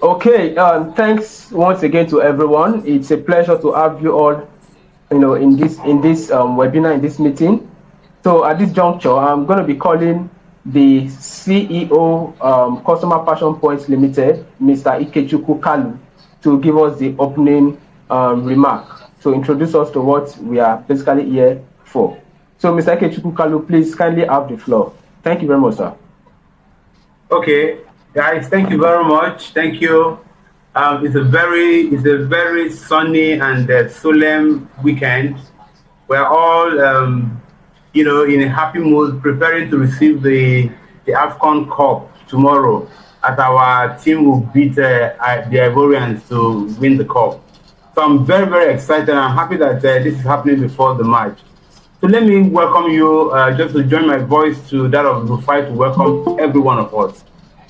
Okay, thanks once again to everyone. It's a pleasure to have you all, in this webinar, in this meeting. So at this juncture, I'm going to be calling the CEO, Customer Passion Points Limited, Mr. Ikechukwu Kalu, to give us the opening remark, to introduce us to what we are basically here for. So, Mr. Ikechukwu Kalu, please kindly have the floor. Thank you very much, sir. Okay, guys, thank you very much. Thank you. It's a very sunny and solemn weekend. We're all, in a happy mood, preparing to receive the AFCON Cup tomorrow, as our team will beat the Ivorians to win the cup. So I'm very, very excited. I'm happy that this is happening before the match. So let me welcome you, just to join my voice to that of Rufai, to welcome every one of us.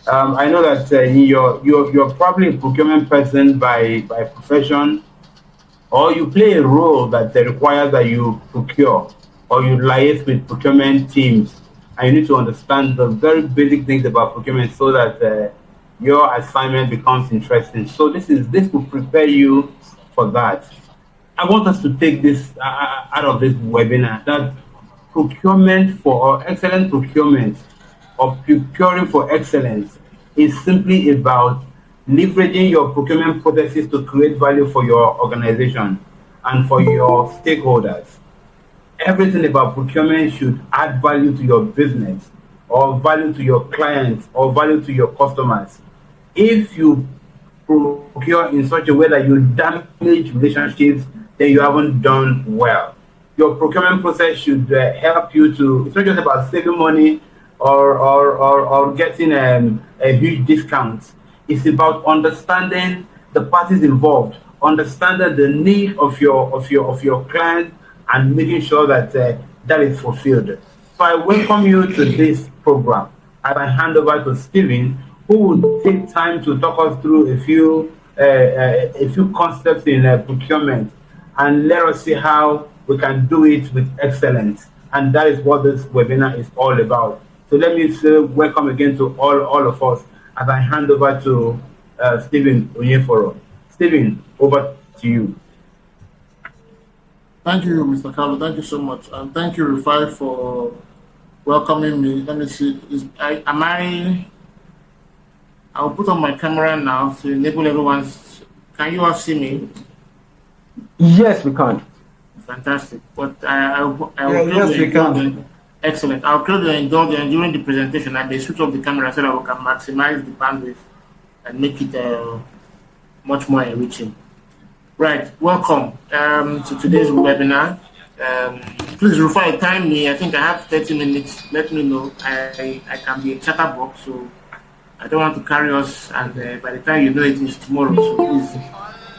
I know that you're probably a procurement person by profession, or you play a role that requires that you procure or you liaise with procurement teams, and you need to understand the very basic things about procurement so that your assignment becomes interesting. So this will prepare you for that. I want us to take this out of this webinar, that procurement or excellent procurement, or procuring for excellence, is simply about leveraging your procurement processes to create value for your organization and for your stakeholders. Everything about procurement should add value to your business, or value to your clients, or value to your customers. If you procure in such a way that you damage relationships, then you haven't done well. Your procurement process should help you to, it's not just about saving money or getting a huge discount. It's about understanding the parties involved, understanding the need of your client, and making sure that that is fulfilled. So I welcome you to this program as I hand over to Stephen, who will take time to talk us through a few concepts in procurement, and let us see how we can do it with excellence. And that is what this webinar is all about. So let me say welcome again to all of us as I hand over to Stephen Onyeforo. Stephen, over to you. Thank you, Mr. Carlo. Thank you so much. And thank you, Rufai, for welcoming me. Let me see. I'll put on my camera now to enable everyone. Can you all see me? Yes, we can. Fantastic. But I will yes, we can. Excellent. I'll create the indulgence during the presentation. I may switch off the camera so that we can maximize the bandwidth and make it much more enriching. Right. Welcome to today's webinar. Please, Rufai, time me. I think I have 30 minutes. Let me know. I can be a chatterbox, so I don't want to carry us. And by the time you know it is tomorrow, so please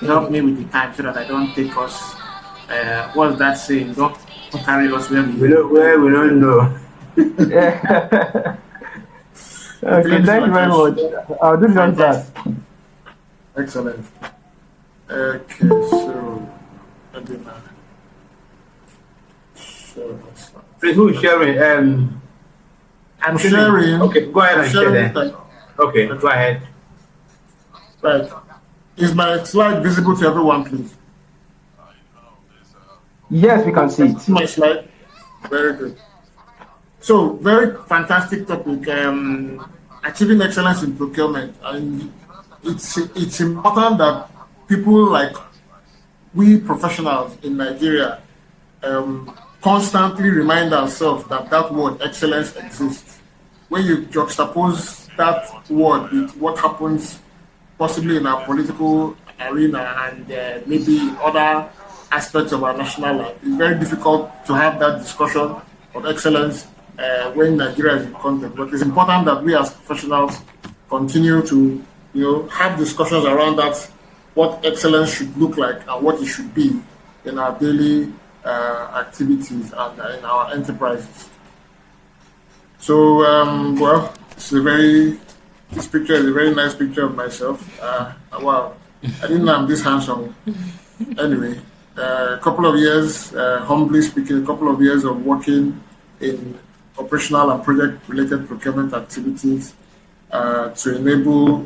help me with the time so that I don't take us. What's that saying? Don't carry us where we don't know. Okay, thank you very much. I'll do just that. Excellent. Okay, so Please, who is sharing? I'm sharing. Okay, go ahead and share then. Okay, go ahead. Right. Is my slide visible to everyone, please? Yes, we can see it. See my slide? Very good. So, very fantastic topic. Achieving excellence in procurement. And it's important that people like we professionals in Nigeria constantly remind ourselves that that word excellence exists. When you juxtapose that word with what happens possibly in our political arena and maybe in other aspects of our national life, it's very difficult to have that discussion of excellence when Nigeria is in context. But it's important that we as professionals continue to have discussions around that, what excellence should look like and what it should be in our daily activities and in our enterprises. So, well, this picture is a very nice picture of myself. Wow, I didn't know I'm this handsome. Anyway, a couple of years, humbly speaking, a couple of years of working in operational and project-related procurement activities to enable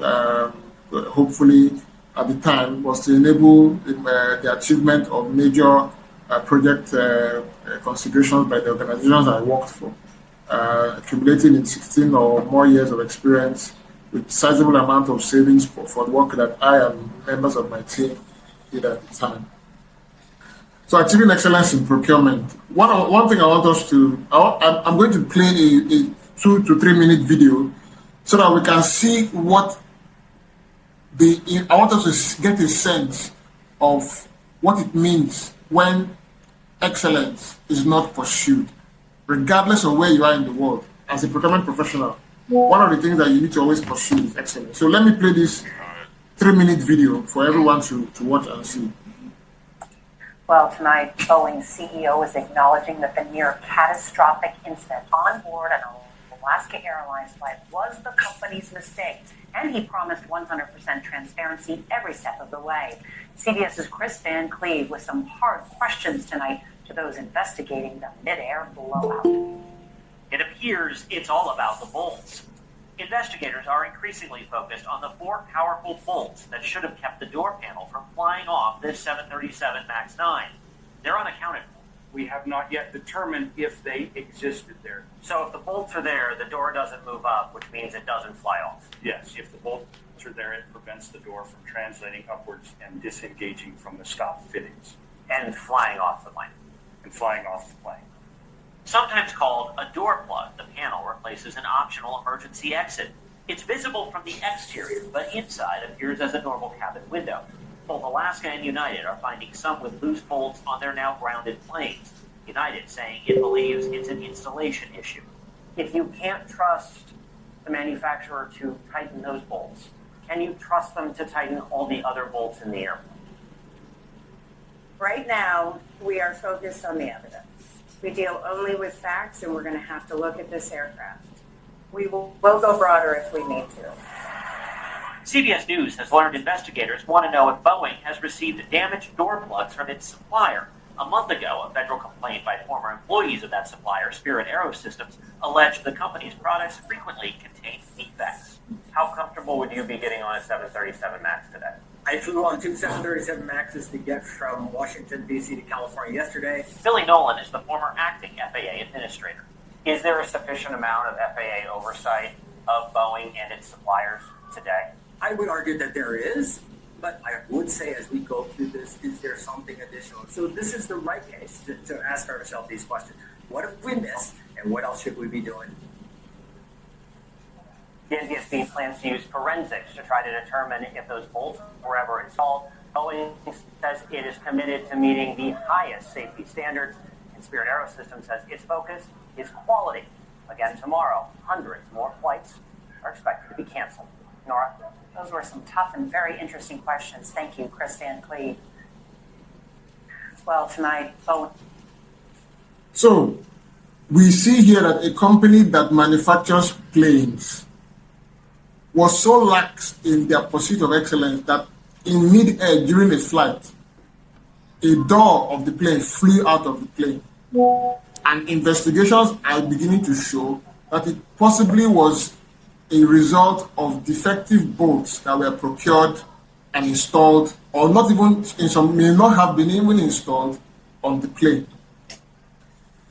hopefully at the time, was to enable the achievement of major project considerations by the organizations I worked for, accumulating in 16 or more years of experience with sizable amount of savings for the work that I and members of my team did at the time. So achieving excellence in procurement. One thing I want us to, I'm going to play a 2 to 3 minute video so that we can see what I want us to get a sense of what it means when excellence is not pursued, regardless of where you are in the world. As a procurement professional, one of the things that you need to always pursue is excellence. So let me play this 3 minute video for everyone to watch and see. Well, tonight, Boeing's CEO is acknowledging that the near catastrophic incident on board an Alaska Airlines flight was the company's mistake, and he promised 100% transparency every step of the way. CBS's Chris Van Cleve with some hard questions tonight to those investigating the mid-air blowout. It appears it's all about the bolts. Investigators are increasingly focused on the 4 powerful bolts that should have kept the door panel from flying off this 737 MAX 9. They're unaccounted for. We have not yet determined if they existed there. So if the bolts are there, the door doesn't move up, which means it doesn't fly off. Yes, if the bolts are there, it prevents the door from translating upwards and disengaging from the stop fittings. And flying off the plane. And flying off the plane. Sometimes called a door plug, the panel replaces an optional emergency exit. It's visible from the exterior, but inside appears as a normal cabin window. Both Alaska and United are finding some with loose bolts on their now grounded planes. United saying it believes it's an installation issue. If you can't trust the manufacturer to tighten those bolts, can you trust them to tighten all the other bolts in the airplane? Right now, we are focused on the evidence. We deal only with facts, and we're going to have to look at this aircraft. We'll go broader if we need to. CBS News has learned investigators want to know if Boeing has received damaged door plugs from its supplier. A month ago, a federal complaint by former employees of that supplier, Spirit AeroSystems, alleged the company's products frequently contained defects. How comfortable would you be getting on a 737 MAX today? I flew on 2 737 MAXs to get from Washington, D.C. to California yesterday. Billy Nolan is the former acting FAA administrator. Is there a sufficient amount of FAA oversight of Boeing and its suppliers today? I would argue that there is, but I would say as we go through this, is there something additional? So this is the right case to ask ourselves these questions. What have we missed, and what else should we be doing? The NTSB plans to use forensics to try to determine if those bolts were ever installed. Boeing says it is committed to meeting the highest safety standards, and Spirit AeroSystems says its focus is quality. Again, tomorrow, hundreds more flights are expected to be canceled. Nora? Those were some tough and very interesting questions. Thank you, Chris Van Cleve. Well, tonight, Boeing. So, we see here that a company that manufactures planes was so lax in their pursuit of excellence that in mid-air during a flight, a door of the plane flew out of the plane. And investigations are beginning to show that it possibly was a result of defective bolts that were procured and installed, or not even, in some may not have been even installed on the plane.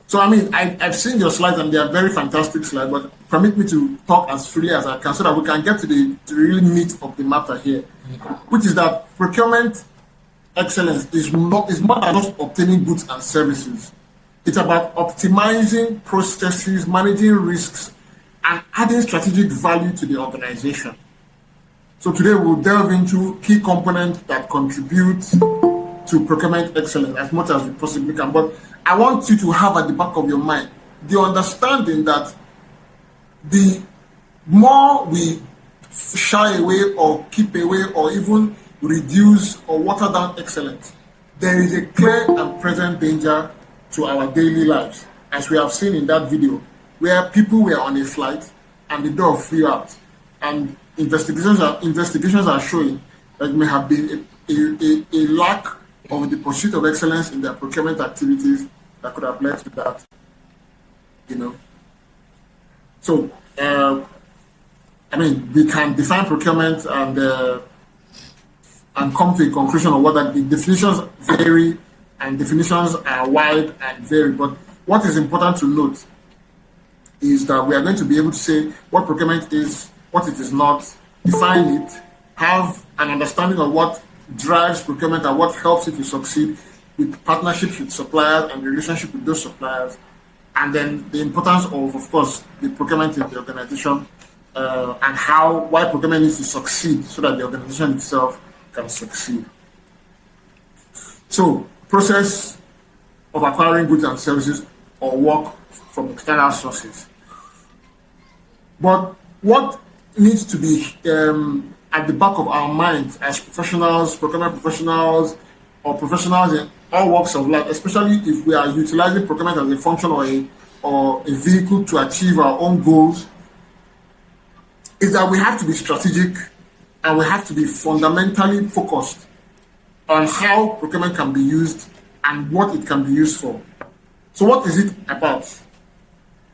So, I mean, I've seen your slides and they are very fantastic slides, but permit me to talk as freely as I can so that we can get to the real meat of the matter here, which is that procurement excellence is more than just obtaining goods and services. It's about optimizing processes, managing risks, and adding strategic value to the organization. So today we'll delve into key components that contribute to procurement excellence as much as we possibly can. But I want you to have at the back of your mind the understanding that the more we shy away or keep away or even reduce or water down excellence, there is a clear and present danger to our daily lives, as we have seen in that video, where people were on a flight and the door flew out. And investigations are showing that there may have been a lack of the pursuit of excellence in their procurement activities that could have led to that. So, I mean, we can define procurement and and come to a conclusion of what that the definitions vary and definitions are wide and vary. But what is important to note is that we are going to be able to say what procurement is, what it is not, define it, have an understanding of what drives procurement and what helps it to succeed with partnerships with suppliers and the relationship with those suppliers, and then the importance of course, the procurement in the organization and why procurement needs to succeed so that the organization itself can succeed. So, process of acquiring goods and services or work from external sources. But what needs to be at the back of our minds as professionals, procurement professionals, or professionals in all walks of life, especially if we are utilizing procurement as a function or a vehicle to achieve our own goals, is that we have to be strategic and we have to be fundamentally focused on how procurement can be used and what it can be used for. So what is it about?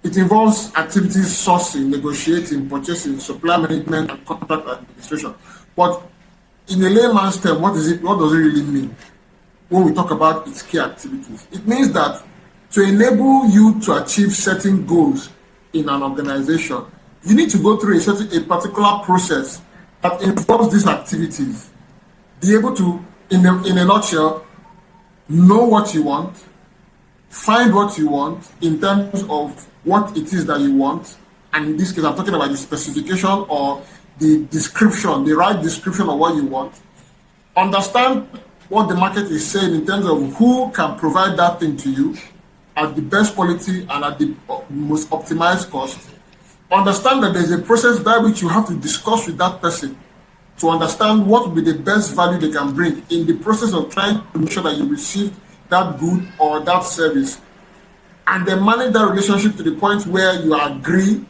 It involves activities sourcing, negotiating, purchasing, supply management, and contract administration. But in a layman's term, what does it really mean when we talk about its key activities? It means that to enable you to achieve certain goals in an organization, you need to go through a particular process that involves these activities. Be able to, in a nutshell, know what you want, find what you want in terms of what it is that you want, and in this case, I'm talking about the specification or the description, the right description of what you want. Understand what the market is saying in terms of who can provide that thing to you at the best quality and at the most optimized cost. Understand that there's a process by which you have to discuss with that person to understand what will be the best value they can bring in the process of trying to make sure that you receive that good or that service. And then manage that relationship to the point where you agree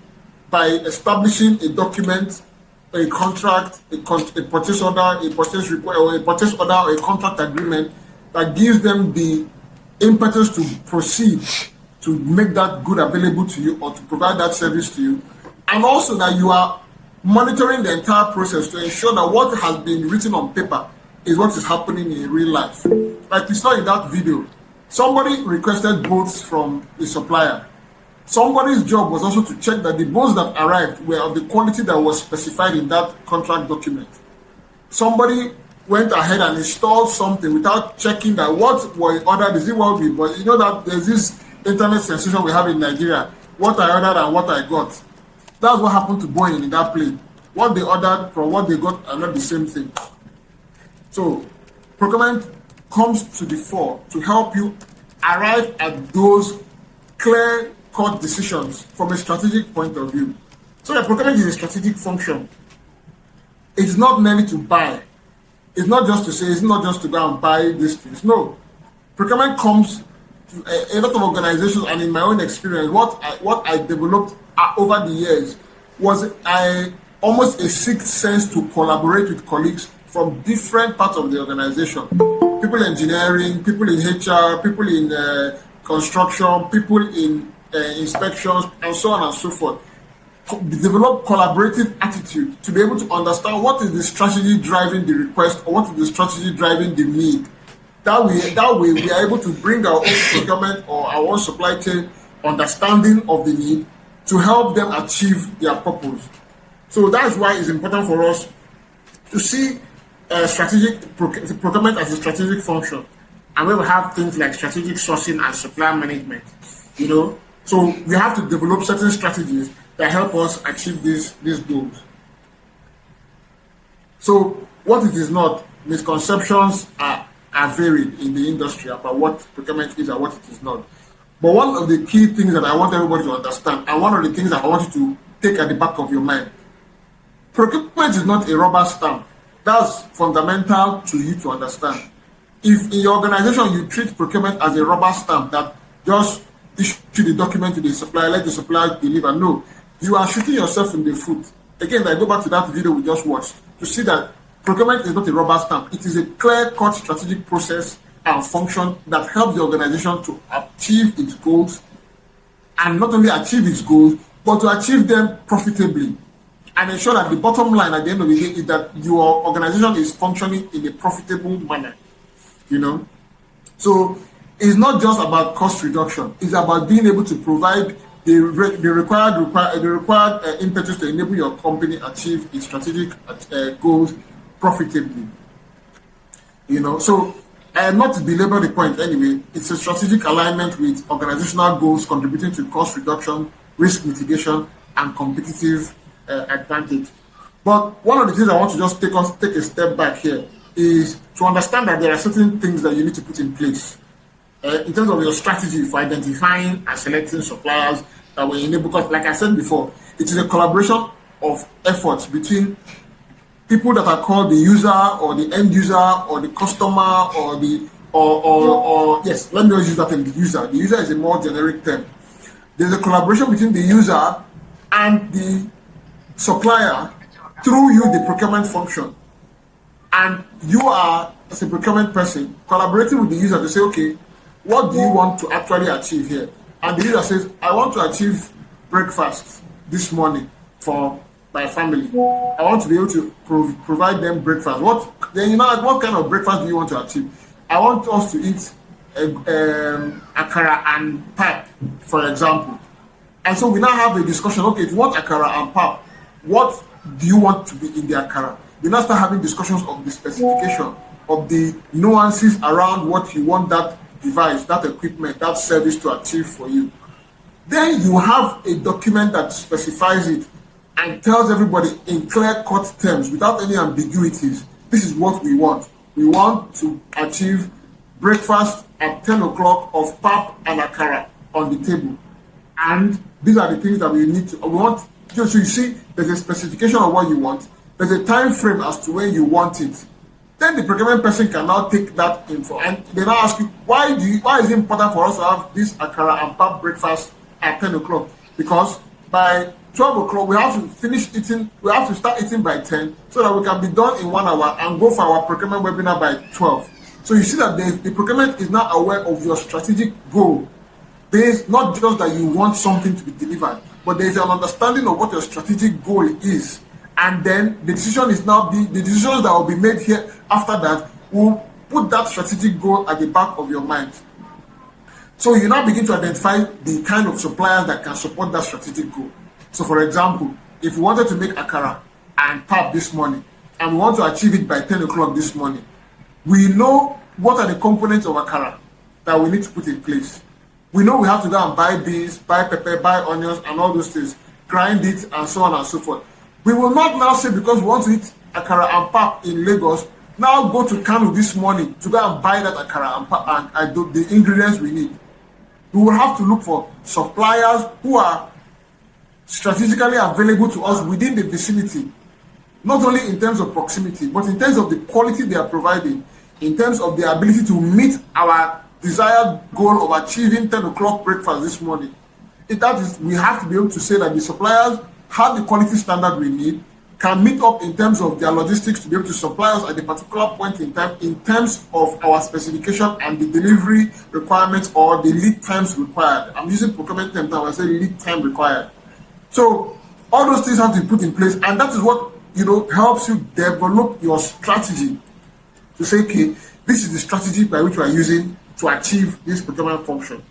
by establishing a document, a contract, a purchase order, a purchase report, or a purchase order or a contract agreement that gives them the impetus to proceed to make that good available to you or to provide that service to you. And also that you are monitoring the entire process to ensure that what has been written on paper is what is happening in real life. Like we saw in that video, somebody requested bolts from the supplier. Somebody's job was also to check that the bolts that arrived were of the quality that was specified in that contract document. Somebody went ahead and installed something without checking that what was ordered is it what we, but you know that there's this internet sensation we have in Nigeria, what I ordered and what I got. That's what happened to Boeing in that plane. What they ordered from what they got are not the same thing. So procurement comes to the fore to help you arrive at those clear-cut decisions from a strategic point of view. So the procurement is a strategic function. It's not merely to buy. It's not just to say, it's not just to go and buy these things. No. Procurement comes to a lot of organizations, and in my own experience, what I developed over the years was almost a sixth sense to collaborate with colleagues from different parts of the organization. People in engineering, people in HR, people in construction, people in inspections, and so on and so forth. Develop collaborative attitude to be able to understand what is the strategy driving the request or what is the strategy driving the need. That way we are able to bring our own procurement or our own supply chain understanding of the need to help them achieve their purpose. So that's why it's important for us to see strategic procurement as a strategic function, and we will have things like strategic sourcing and supply management. So we have to develop certain strategies that help us achieve these goals. So what it is not, misconceptions are varied in the industry about what procurement is and what it is not. But one of the key things that I want everybody to understand, and one of the things that I want you to take at the back of your mind, procurement is not a rubber stamp. That's fundamental to you to understand. If in your organization you treat procurement as a rubber stamp that just issue the document to the supplier, let the supplier deliver, no, you are shooting yourself in the foot. Again, I go back to that video we just watched to see that procurement is not a rubber stamp. It is a clear-cut strategic process and function that helps the organization to achieve its goals, and not only achieve its goals, but to achieve them profitably. and ensure that the bottom line at the end of the day is that your organization is functioning in a profitable manner. So it's not just about cost reduction. It's about being able to provide the required impetus to enable your company achieve its strategic goals profitably. So not to belabor the point anyway, it's a strategic alignment with organizational goals contributing to cost reduction, risk mitigation, and competitive advantage. But one of the things I want to just take a step back here is to understand that there are certain things that you need to put in place in terms of your strategy for identifying and selecting suppliers that will enable. Because, like I said before, it is a collaboration of efforts between people that are called the user or the end user or the customer or yes, let me just use that term, the user. The user is a more generic term. There's a collaboration between the user and the supplier through the procurement function. And you are, as a procurement person, collaborating with the user to say, okay, what do you want to actually achieve here? And the user says, I want to achieve breakfast this morning for my family. I want to be able to provide them breakfast. What kind of breakfast do you want to achieve? I want us to eat akara and pap, for example. And so we now have a discussion. Okay, if you want akara and pap, what do you want to be in the akara? We now start having discussions of the specification, of the nuances around what you want that device, that equipment, that service to achieve for you. Then you have a document that specifies it and tells everybody in clear-cut terms, without any ambiguities, this is what we want. We want to achieve breakfast at 10 o'clock of pap and akara on the table. And these are the things that we need to, we want. So you see, there's a specification of what you want. There's a time frame as to when you want it. Then the procurement person can now take that info and they now ask you, why is it important for us to have this akara and pap breakfast at 10 o'clock? Because by 12 o'clock, we have to finish eating, we have to start eating by 10 so that we can be done in 1 hour and go for our procurement webinar by 12. So you see that the procurement is now aware of your strategic goal. There's not just that you want something to be delivered, but there's an understanding of what your strategic goal is. And then the decision is now the decisions that will be made here after that will put that strategic goal at the back of your mind. So you now begin to identify the kind of suppliers that can support that strategic goal. So for example, if we wanted to make akara and pap this morning, and we want to achieve it by 10 o'clock this morning, we know what are the components of akara that we need to put in place. We know we have to go and buy beans, buy pepper, buy onions, and all those things, grind it, and so on and so forth. We will not now say, because we want to eat akara and pap in Lagos, now go to Kano this morning to go and buy that akara and pap and the ingredients we need. We will have to look for suppliers who are strategically available to us within the vicinity, not only in terms of proximity, but in terms of the quality they are providing, in terms of the ability to meet our desired goal of achieving 10 o'clock breakfast this morning. That is, we have to be able to say that the suppliers have the quality standard we need, can meet up in terms of their logistics to be able to supply us at a particular point in time in terms of our specification and the delivery requirements or the lead times required. I'm using procurement terms now, I say lead time required. So all those things have to be put in place, and that is what helps you develop your strategy to say, okay, this is the strategy by which we are using to achieve this procurement function.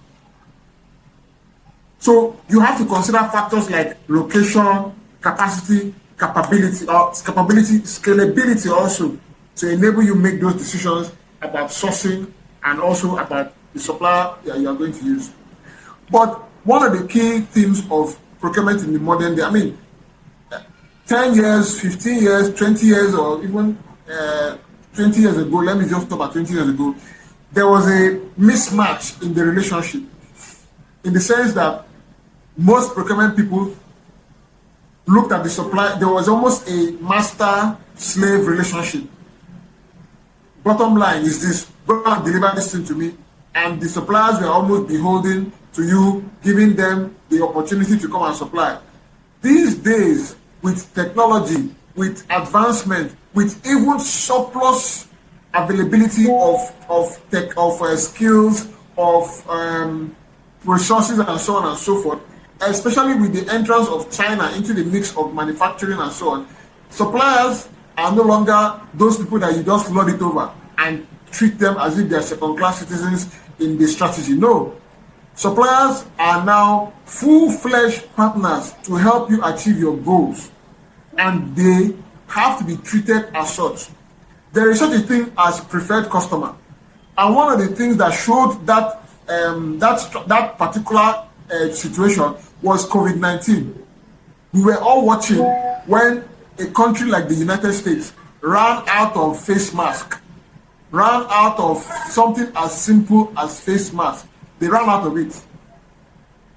So you have to consider factors like location, capacity, scalability also, to enable you make those decisions about sourcing and also about the supplier that you are going to use. But one of the key themes of procurement in the modern day, 10 years, 15 years, 20 years, or even 20 years ago, let me just talk about 20 years ago, there was a mismatch in the relationship, in the sense that most procurement people looked at the supply, there was almost a master-slave relationship. Bottom line is this, go and deliver this thing to me, and the suppliers were almost beholden to you, giving them the opportunity to come and supply. These days, with technology, with advancement, with even surplus availability of skills, of resources, and so on and so forth, especially with the entrance of China into the mix of manufacturing and so on, suppliers are no longer those people that you just lord it over and treat them as if they're second-class citizens in the strategy. No. Suppliers are now full-fledged partners to help you achieve your goals, and they have to be treated as such. There is such a thing as preferred customer, and one of the things that showed that that particular situation was COVID-19. We were all watching when a country like the United States ran out of face mask, ran out of something as simple as face mask. They ran out of it.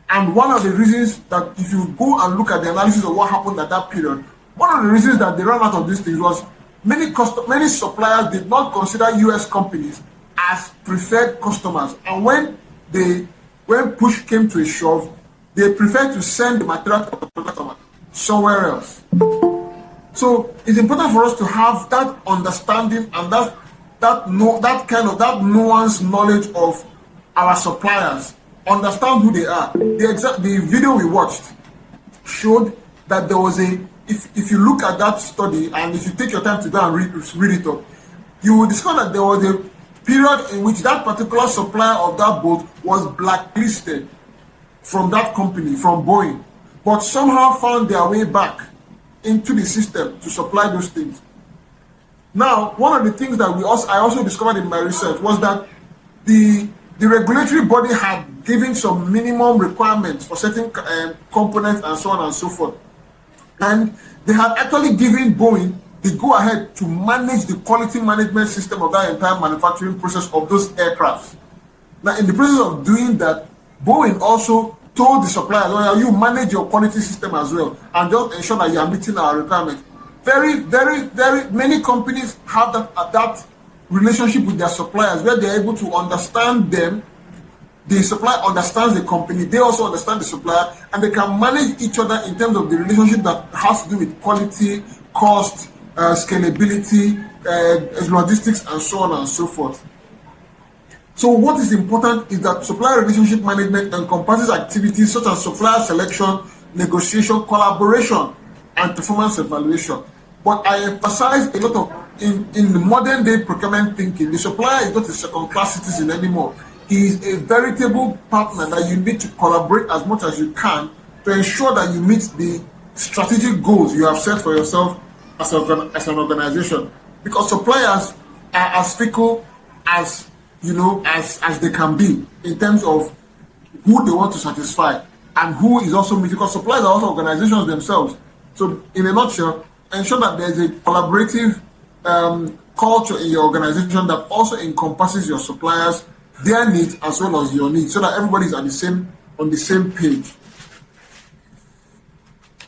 And one of the reasons that, if you go and look at the analysis of what happened at that period, one of the reasons that they ran out of these things was many suppliers did not consider US companies as preferred customers. And when push came to a shove, they preferred to send the material to the customer somewhere else. So it's important for us to have that understanding and that nuanced knowledge of our suppliers, understand who they are. The video we watched showed that there was if you look at that study and if you take your time to go and read it up, you will discover that there was a period in which that particular supplier of that boat was blacklisted from that company, from Boeing, but somehow found their way back into the system to supply those things. Now, one of the things that I also discovered in my research was that the regulatory body had given some minimum requirements for certain components and so on and so forth. And they had actually given Boeing the go-ahead to manage the quality management system of that entire manufacturing process of those aircrafts. Now, in the process of doing that, Boeing also told the suppliers, well, you manage your quality system as well, and just ensure that you are meeting our requirements. Very, very, very many companies have that relationship with their suppliers where they're able to understand them. The supplier understands the company, they also understand the supplier, and they can manage each other in terms of the relationship that has to do with quality, cost, scalability, logistics, and so on and so forth. So what is important is that supplier relationship management encompasses activities such as supplier selection, negotiation, collaboration, and performance evaluation. But I emphasize a lot of, in the modern day procurement thinking, the supplier is not a second-class citizen anymore. He is a veritable partner that you need to collaborate as much as you can to ensure that you meet the strategic goals you have set for yourself as an organization. Because suppliers are as fickle as they can be in terms of who they want to satisfy and who is also meeting. Because suppliers are also organizations themselves. So in a nutshell, ensure that there's a collaborative culture in your organization that also encompasses your suppliers, their needs as well as your needs, so that everybody's on the same page.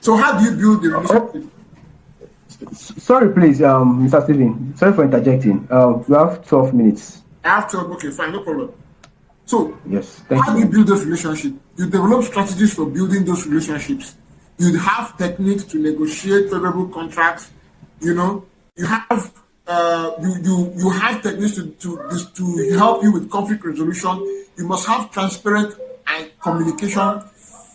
So how do you build the relationship? Sorry, please, Mr. Stephen. Sorry for interjecting. We have 12 minutes. I have 12. Okay, fine, no problem. So yes, how do you build those relationships? You develop strategies for building those relationships. You have techniques to negotiate favorable contracts. You have you have techniques to help you with conflict resolution. You must have transparent communication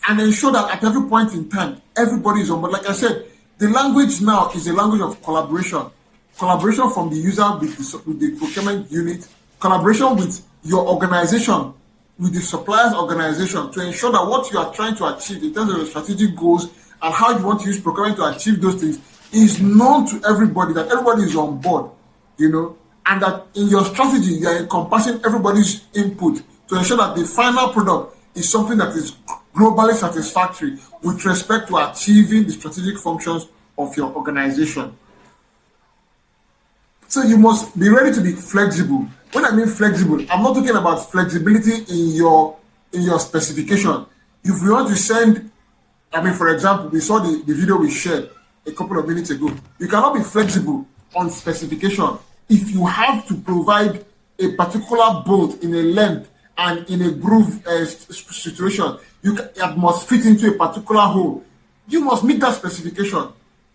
and ensure that at every point in time, everybody is on board. Like I said, the language now is a language of collaboration. Collaboration from the user with the procurement unit, collaboration with your organization, with the supplier's organization, to ensure that what you are trying to achieve in terms of your strategic goals and how you want to use procurement to achieve those things is known to everybody, that everybody is on board, and that in your strategy, you are encompassing everybody's input to ensure that the final product is something that is globally satisfactory with respect to achieving the strategic functions of your organization. So you must be ready to be flexible. When I mean flexible, I'm not talking about flexibility in your specification. If we want to send, for example, we saw the video we shared a couple of minutes ago. You cannot be flexible on specification. If you have to provide a particular bolt in a length and in a groove situation, it must fit into a particular hole. You must meet that specification.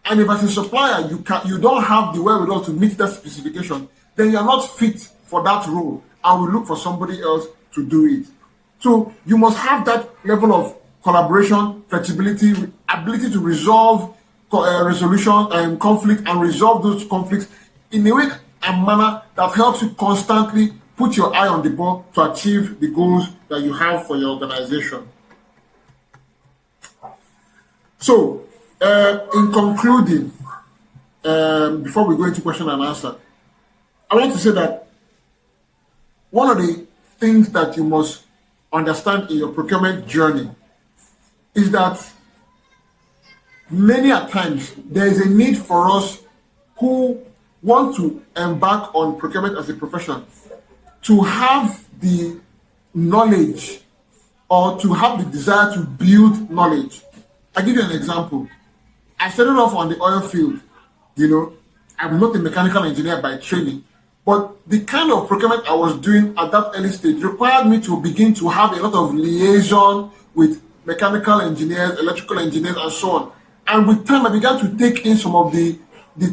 And if as a supplier you don't have the wherewithal to meet that specification, then you're not fit for that role and will look for somebody else to do it. So you must have that level of collaboration, flexibility, ability to resolve resolution and conflict and resolve those conflicts in a way and manner that helps you constantly put your eye on the ball to achieve the goals that you have for your organization. So, in concluding, before we go into question and answer, I want to say that one of the things that you must understand in your procurement journey is that many a times there is a need for us who want to embark on procurement as a profession to have the knowledge or to have the desire to build knowledge. I'll give you an example. I started off on the oil field. I'm not a mechanical engineer by training, but the kind of procurement I was doing at that early stage required me to begin to have a lot of liaison with mechanical engineers, electrical engineers, and so on. And with time, I began to take in some of the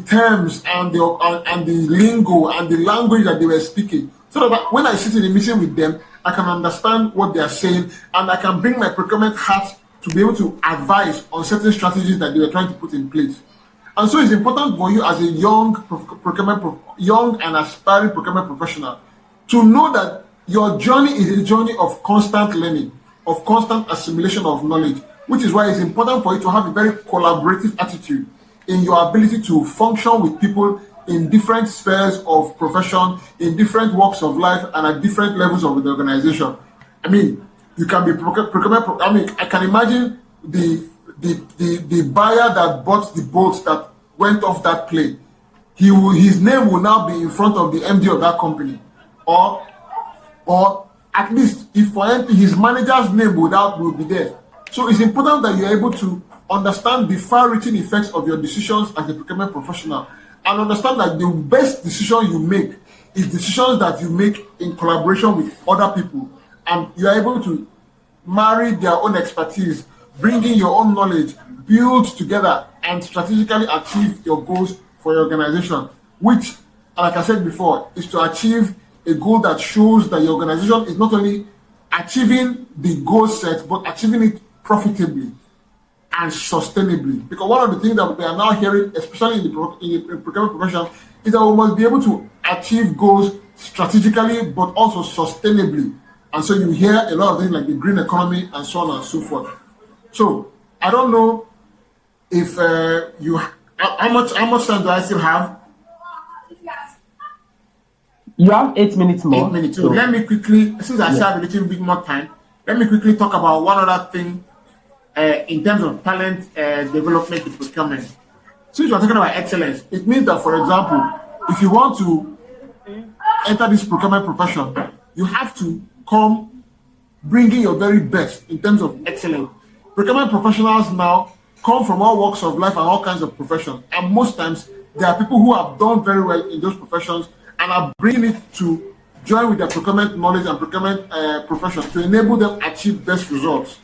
terms and the lingo and the language that they were speaking, so that when I sit in a meeting with them, I can understand what they are saying, and I can bring my procurement hat to be able to advise on certain strategies that they were trying to put in place. And so it's important for you as a young and aspiring procurement professional to know that your journey is a journey of constant learning, of constant assimilation of knowledge, which is why it's important for you to have a very collaborative attitude in your ability to function with people in different spheres of profession, in different walks of life, and at different levels of the organization. I mean, you can be procurement. I can imagine the buyer that bought the boat that went off that plane. His name will now be in front of the MD of that company, or at least if for anything, his manager's name will be there. So it's important that you're able to understand the far-reaching effects of your decisions as a procurement professional, and understand that the best decision you make is decisions that you make in collaboration with other people, and you're able to marry their own expertise, bring in your own knowledge, build together, and strategically achieve your goals for your organization, which, like I said before, is to achieve a goal that shows that your organization is not only achieving the goal set, but achieving it profitably and sustainably. Because one of the things that we are now hearing, especially in the procurement profession, is that we must be able to achieve goals strategically, but also sustainably. And so you hear a lot of things like the green economy and so on and so forth. So I don't know if how much time do I still have? You have 8 minutes more. 8 minutes. So let me quickly, since I still have a little bit more time, let me quickly talk about one other thing in terms of talent development in procurement. Since we're talking about excellence, it means that, for example, if you want to enter this procurement profession, you have to come bringing your very best in terms of excellence. Procurement professionals now come from all walks of life and all kinds of professions, and most times there are people who have done very well in those professions and are bringing it to join with their procurement knowledge and procurement profession to enable them achieve best results.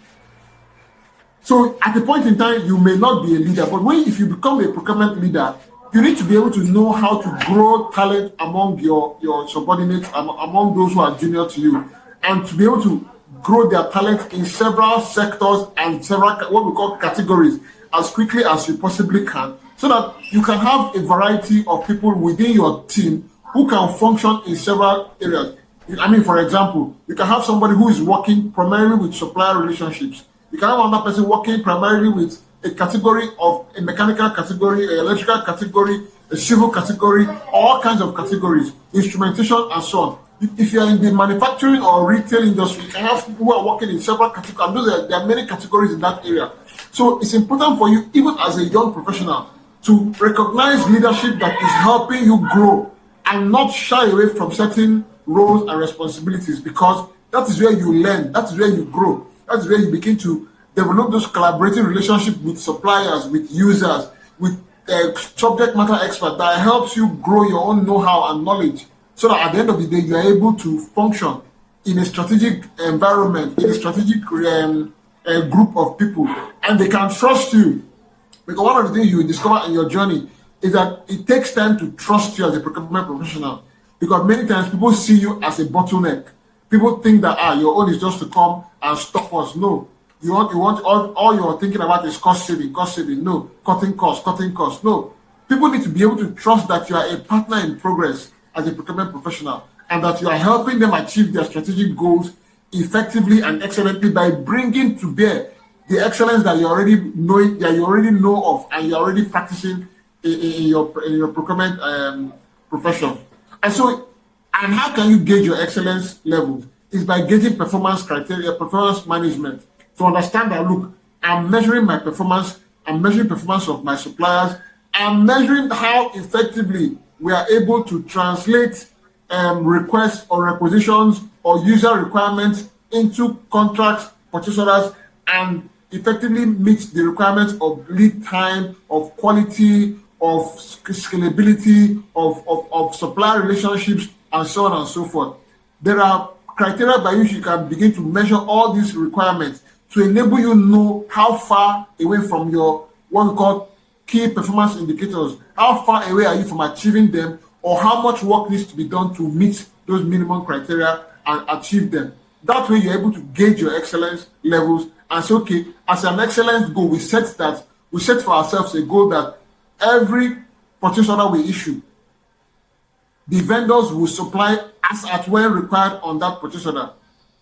So at a point in time, you may not be a leader, but if you become a procurement leader, you need to be able to know how to grow talent among your subordinates, among those who are junior to you, and to be able to grow their talent in several sectors and several what we call categories as quickly as you possibly can, so that you can have a variety of people within your team who can function in several areas. I mean, for example, you can have somebody who is working primarily with supplier relationships. You can have another person working primarily with a category of a mechanical category, an electrical category, a civil category, all kinds of categories, instrumentation, and so on. If you're in the manufacturing or retail industry, you can have people who are working in several categories, and there are many categories in that area. So it's important for you, even as a young professional, to recognize leadership that is helping you grow and not shy away from certain roles and responsibilities, because that is where you learn, that is where you grow, that is where you begin to develop those collaborative relationships with suppliers, with users, with subject matter experts that helps you grow your own know-how and knowledge, so that at the end of the day, you are able to function in a strategic environment, in a strategic group of people, and they can trust you. Because one of the things you will discover in your journey is that it takes time to trust you as a procurement professional. Because many times people see you as a bottleneck. People think that your own is just to come and stop us. No, all you're thinking about is cost saving, cost saving. No, cutting costs, cutting costs. No, people need to be able to trust that you are a partner in progress as a procurement professional, and that you are helping them achieve their strategic goals effectively and excellently by bringing to bear the excellence that you already know of, and you're already practicing in your procurement profession. And how can you gauge your excellence levels? Is by gauging performance criteria, performance management, to understand that, look, I'm measuring my performance, I'm measuring performance of my suppliers, I'm measuring how effectively we are able to translate requests or requisitions or user requirements into contracts, purchase orders, and effectively meet the requirements of lead time, of quality, of scalability, of supply relationships, and so on and so forth. There are criteria by which you can begin to measure all these requirements to enable you know how far away from your what we call key performance indicators, how far away are you from achieving them, or how much work needs to be done to meet those minimum criteria and achieve them. That way you're able to gauge your excellence levels and say, okay, as an excellence goal, we set for ourselves a goal that every purchase order we issue, the vendors will supply as at when required on that purchase order.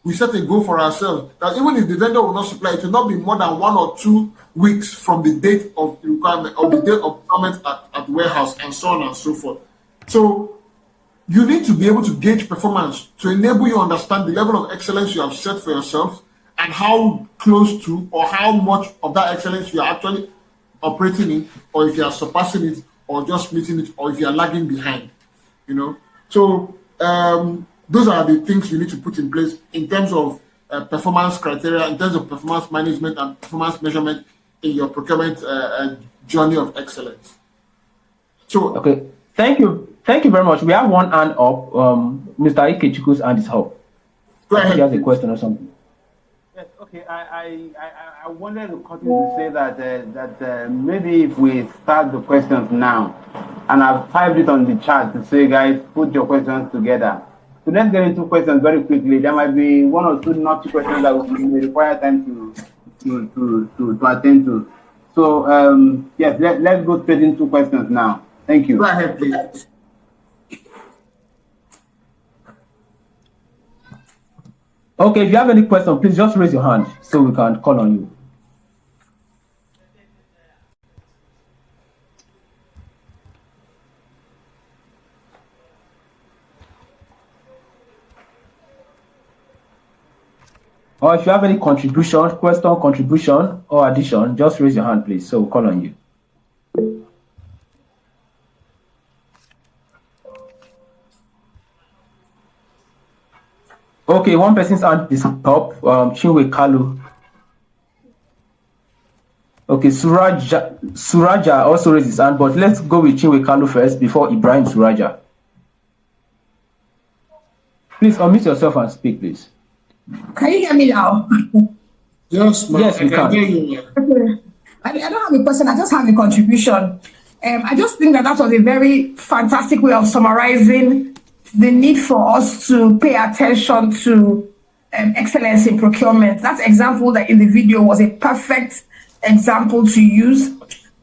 We set a goal for ourselves that even if the vendor will not supply, it will not be more than 1 or 2 weeks from the date of the requirement or the date of requirement at the warehouse, and so on and so forth. So you need to be able to gauge performance to enable you to understand the level of excellence you have set for yourself and how close to or how much of that excellence you are actually operating in, or if you are surpassing it or just meeting it, or if you are lagging behind. So those are the things you need to put in place in terms of performance criteria, in terms of performance management and performance measurement in your procurement journey of excellence. So okay, thank you very much. We have one hand up. Mr. Ikechukwu's hand is up. Go ahead. I think he has a question or something. Yes, okay. I wanted to continue to say that maybe if we start the questions now, and I've typed it on the chat to say, guys, put your questions together. So let's get into questions very quickly. There might be 1 or 2 naughty questions that we may require time to attend to. So yes, let's go straight into questions now. Thank you. Go ahead, please. Okay, if you have any question, please just raise your hand so we can call on you. Or if you have any contribution, question, contribution, or addition, just raise your hand, please, so we'll call on you. Okay, one person's hand is up, Chinwe Kalu. Okay, Suraja also raised his hand, but let's go with Chinwe Kalu first before Ibrahim Suraja. Please unmute yourself and speak, please. Can you hear me now? Yes, ma'am. Yes, we can. Hear you. Okay. I don't have a question, I just have a contribution. I just think that was a very fantastic way of summarizing the need for us to pay attention to excellence in procurement. That example that in the video was a perfect example to use,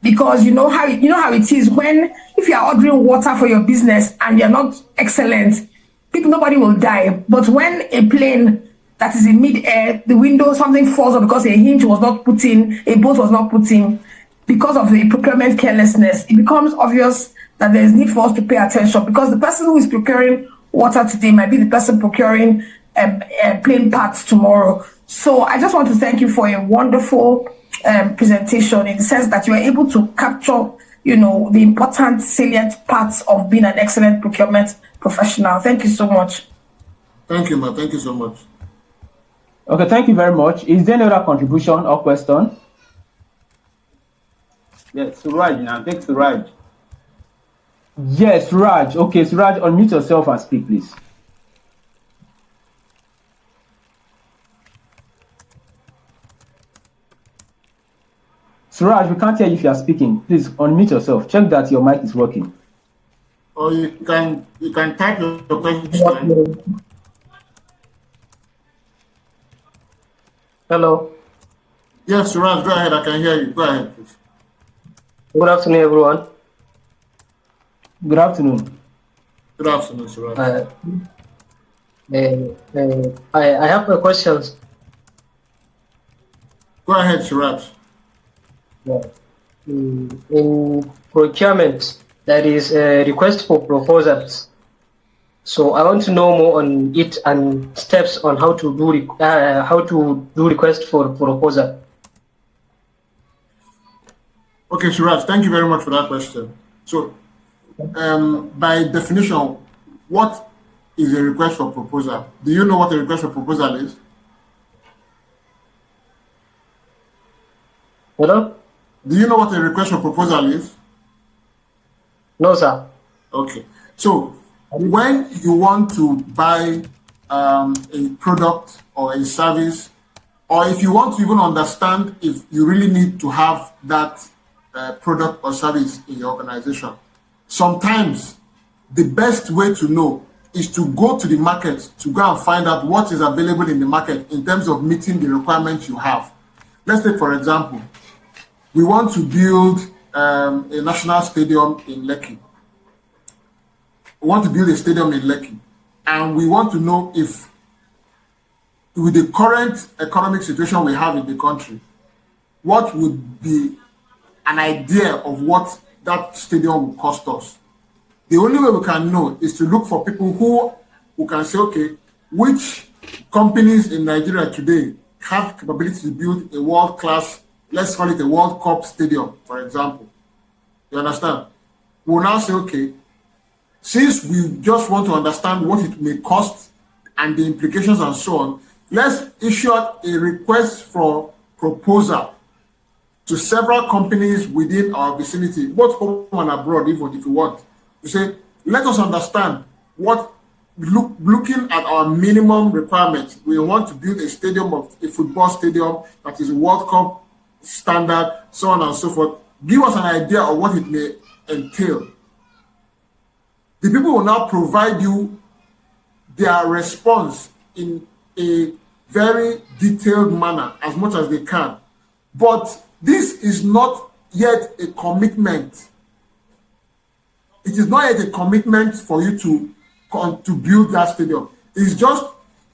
because you know how it is when, if you are ordering water for your business and you're not excellent, nobody will die. But when a plane that is in mid-air, the window, something falls off because a hinge was not put in, a bolt was not put in, because of the procurement carelessness, it becomes obvious that there is need for us to pay attention, because the person who is procuring water today might be the person procuring plane parts tomorrow. So I just want to thank you for a wonderful presentation, in the sense that you are able to capture, the important salient parts of being an excellent procurement professional. Thank you so much. Thank you, ma'am. Thank you so much. Okay, thank you very much. Is there any other contribution or question? Yes, Suraj now. Take Suraj. Yes, Suraj. Okay, Suraj, unmute yourself and speak, please. Suraj, we can't hear you if you are speaking. Please unmute yourself. Check that your mic is working. Or you can type your question. Hello. Yes, Suraj, go ahead. I can hear you. Go ahead, please. Good afternoon, everyone. Good afternoon. Good afternoon, Suraj. I have a question. Go ahead, Suraj. Yeah. In procurement, there is a request for proposals. So I want to know more on it and steps on how to do request for proposal. Okay, Suraj, thank you very much for that question. So, by definition, what is a request for proposal? Do you know what a request for proposal is? Hello? Do you know what a request for proposal is? No, sir. Okay. So, when you want to buy a product or a service, or if you want to even understand if you really need to have that product or service in your organization, sometimes the best way to know is to go to the market to go and find out what is available in the market in terms of meeting the requirements you have. Let's take, for example, we want to build a national stadium in Lekki. We want to build a stadium in Lekki, and we want to know if, with the current economic situation we have in the country, what would be an idea of what that stadium will cost us. The only way we can know is to look for people who can say, okay, which companies in Nigeria today have capability to build a world-class, let's call it a World Cup stadium, for example. You understand? We'll now say, okay, since we just want to understand what it may cost and the implications and so on, let's issue out a request for proposal to several companies within our vicinity, both home and abroad, even if you want. To say, let us understand what, looking at our minimum requirements, we want to build a stadium, of a football stadium that is a World Cup standard, so on and so forth. Give us an idea of what it may entail. The people will now provide you their response in a very detailed manner, as much as they can. But this is not yet a commitment. It is not yet a commitment for you to build that stadium. It's just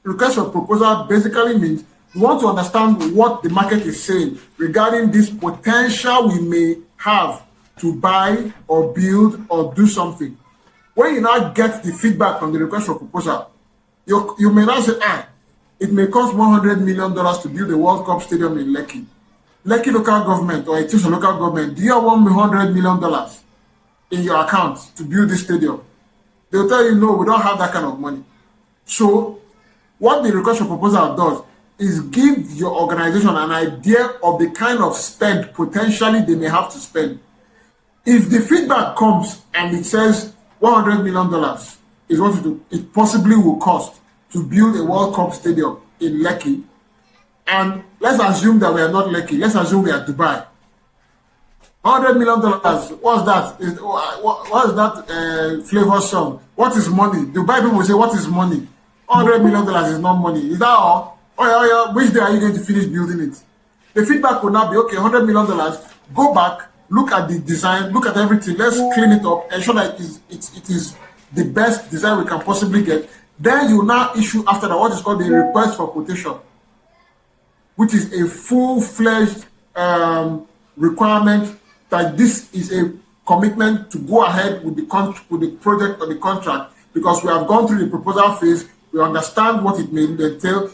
request for proposal basically means you want to understand what the market is saying regarding this potential we may have to buy or build or do something. When you now get the feedback from the request for proposal, you may not say, it may cost $100 million to build a World Cup stadium in Lekki. Lekki local government or Etisha local government, do you have $100 million in your account to build this stadium? They'll tell you, no, we don't have that kind of money. So what the request for proposal does is give your organization an idea of the kind of spend potentially they may have to spend. If the feedback comes and it says $100 million is what it possibly will cost to build a World Cup stadium in Lekki, and let's assume that we are not Lekki, let's assume we are Dubai. $100 million, what's that? What is that flavor song? What is money? Dubai people will say, what is money? $100 million is not money. Is that all? Oh yeah, which day are you going to finish building it? The feedback will now be, okay, $100 million, go back, look at the design, look at everything, let's clean it up, ensure that it is the best design we can possibly get. Then you now issue after that what is called the request for quotation, which is a full-fledged requirement that this is a commitment to go ahead with the project or the contract, because we have gone through the proposal phase, we understand what it may entail,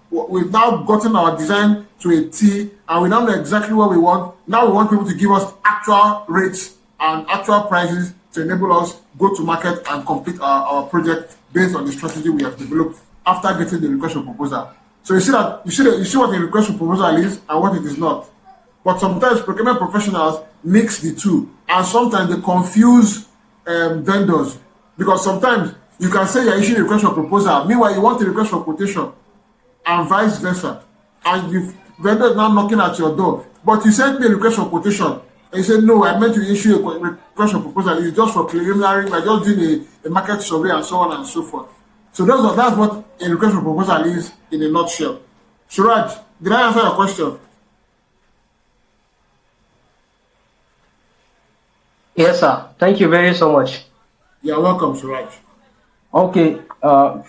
we've now gotten our design to a T, and we now know exactly what we want. Now we want people to give us actual rates and actual prices to enable us go to market and complete our project based on the strategy we have developed after getting the request for proposal. So you see what the request for proposal is and what it is not. But sometimes procurement professionals mix the two, and sometimes they confuse vendors, because sometimes you can say you're issuing a request for proposal, meanwhile you want a request for quotation, and vice versa. And the vendor is now knocking at your door, but you sent me a request for quotation, and you said, no, I meant to issue a request for proposal. It's just for preliminary, we're just doing a market survey and so on and so forth. So that's what a request for proposal is in a nutshell. Suraj, Did I answer your question? Yes, sir. Thank you very so much. You're welcome, Suraj. Okay,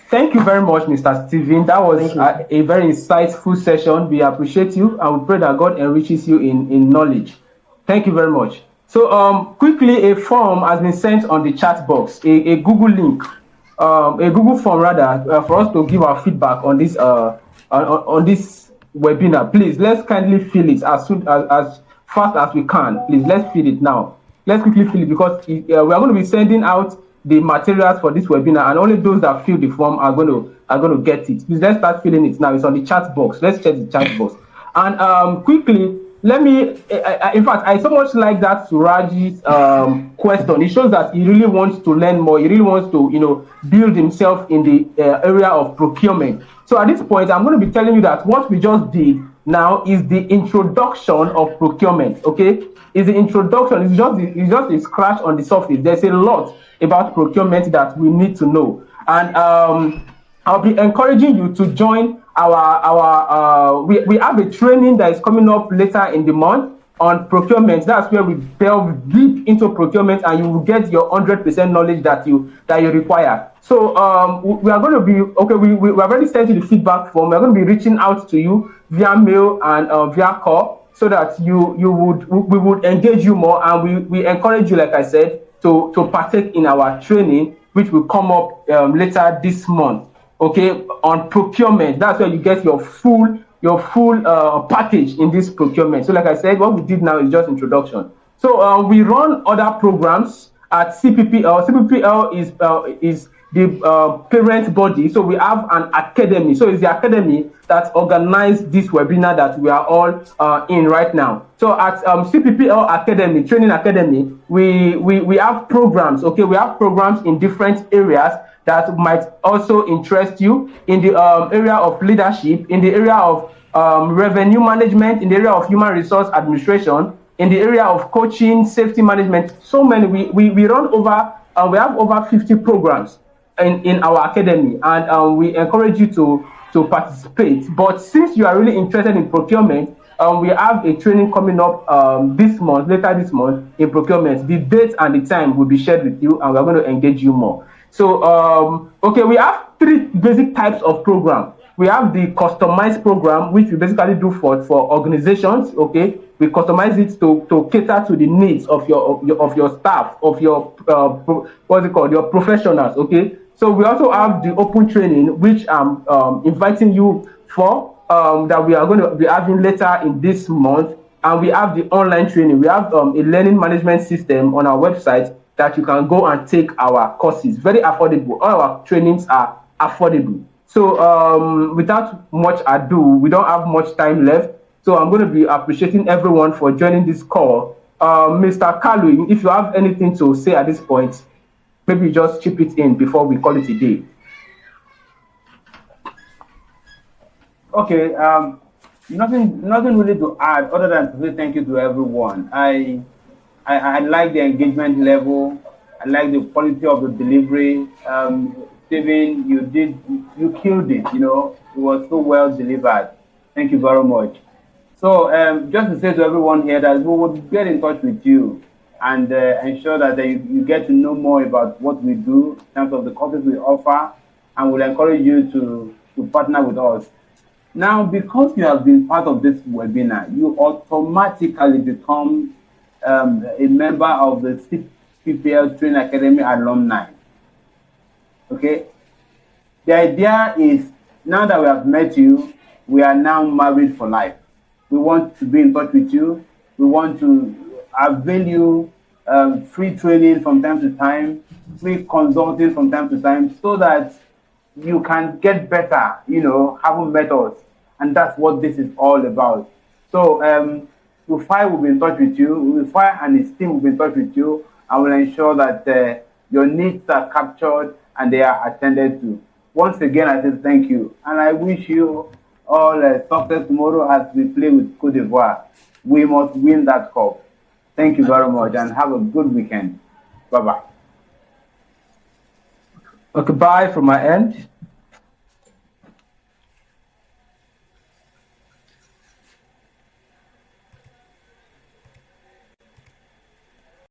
thank you very much, Mr. Steven. That was a very insightful session. We appreciate you and we pray that God enriches you in knowledge. Thank you very much. So quickly, a form has been sent on the chat box, a Google link, a Google form rather, for us to give our feedback on this on this webinar. Please, let's kindly fill it as fast as we can. Please, let's fill it now. Let's quickly fill it because we are going to be sending out the materials for this webinar, and only those that fill the form are going to get it. Please, let's start filling it now. It's on the chat box. Let's check the chat box. And quickly, let me. In fact, I so much like that Suraj's question. It shows that he really wants to learn more. He really wants to, build himself in the area of procurement. So at this point, I'm going to be telling you that what we just did now is the introduction of procurement. Okay, is the introduction. It's just a scratch on the surface. There's a lot about procurement that we need to know, and I'll be encouraging you to join we have a training that is coming up later in the month on procurement. That's where we delve deep into procurement, and you will get your 100% knowledge that you require. So we are going to be we have already sent you the feedback form. We're going to be reaching out to you via mail and via call, so that we would engage you more, and we encourage you, like I said, to partake in our training, which will come up later this month. Okay, on procurement. That's where you get your full package in this procurement. So like I said, what we did now is just introduction. So we run other programs at CPPL. CPPL is the parent body. So we have an academy. So it's the academy that organized this webinar that we are all in right now. So at CPPL Academy, Training Academy, we have programs. Okay, we have programs in different areas that might also interest you, in the area of leadership, in the area of revenue management, in the area of human resource administration, in the area of coaching, safety management. So many. We run over, we have over 50 programs in our academy, and we encourage you to participate. But since you are really interested in procurement, we have a training coming up later this month in procurement. The date and the time will be shared with you, and we're going to engage you more. So, okay, we have 3 basic types of program. We have the customized program, which we basically do for organizations. Okay, we customize it to cater to the needs of your staff, of your your professionals. Okay, so we also have the open training, which I'm inviting you for, that we are going to be having later in this month, and we have the online training. We have a learning management system on our website that you can go and take our courses. Very affordable. All our trainings are affordable. So without much ado, we don't have much time left. So I'm going to be appreciating everyone for joining this call. Mr. Kalu, if you have anything to say at this point, maybe just chip it in before we call it a day. Okay, nothing really to add other than to say thank you to everyone. I like the engagement level. I like the quality of the delivery. Steven, you killed it. It was so well delivered. Thank you very much. So just to say to everyone here that we would get in touch with you and ensure that you get to know more about what we do in terms of the courses we offer, and we'll encourage you to partner with us. Now, because you have been part of this webinar, you automatically become a member of the CPPL Training Academy alumni. Okay? The idea is, now that we have met you, we are now married for life. We want to be in touch with you. We want to avail you free training from time to time, free consulting from time to time, so that you can get better, having met us. And that's what this is all about. So Rufai will be in touch with you. Rufai and his team will be in touch with you, and will ensure that your needs are captured and they are attended to. Once again, I say thank you. And I wish you all success tomorrow as we play with Côte d'Ivoire. We must win that cup. Thank you very much, and have a good weekend. Bye-bye. Okay, bye from my end.